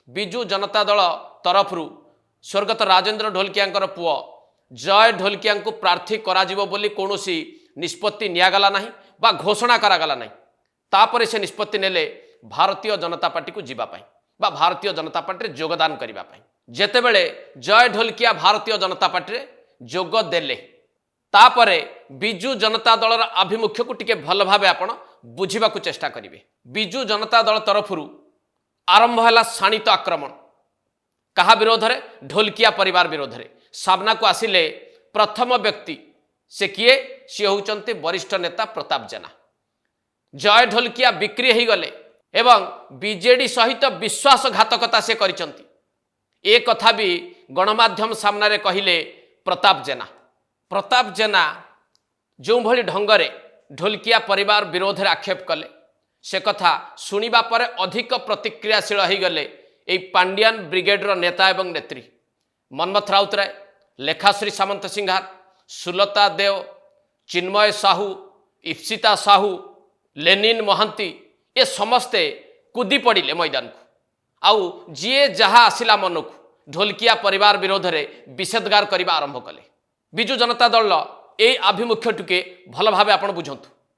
विजु जनता दल तरफ स्वर्गत राजेंद्र ढोलकिया पुओ जय ढोलकिया को प्रार्थी कराजिबो बोली कौनसी निष्पत्ति नियागला नहीं बा घोषणा करागला नहीं। तापर से निष्पत्ति नेले भारतीय जनता पार्टी को जीवाई बा भारतीय जनता पार्टी योगदान करने जेतेबेले जय ढोलकिया भारतीय जनता पार्टी जोग देले तापरे विजु जनता दलर आभिमुख्य को टिके भल भाव आपण बुझा चेष्टा करेंगे। विजु जनता दल तरफ आरंभ है शाणित आक्रमण कहा विरोध में ढोलकिया परिवार विरोध में सामना को आसिले प्रथम व्यक्ति से किए सी होउचंती वरिष्ठ नेता प्रताप जेना। जय ढोलकिया बिक्री हो गले एवं बीजेडी सहित विश्वासघातकता से करिसंती ए कथा भी गणमाध्यम सामने कहिले प्रताप जेना। प्रताप जेना जो भली ढंगरे ढोलकिया परिवार विरोध में आक्षेप कले से कथा शुणा पर अधिक प्रतिक्रियाशील हो गले यही पांडियान ब्रिगेडर नेता एवं नेत्री मनमथ राउतराय, लेखाश्री सामंत सिंघार, सुलता देव, चिन्मय साहू, इप्सिता साहू, लेनिन महांती ये समस्ते कूदी पड़े मैदान को आउ जी जहाँ आसला मन को ढोलकिया परिवार विरोध में विषेदगार करने आरंभ कले। विजु जनता दल ये आभिमुख्य टिके भल भाव आप बुझंतु।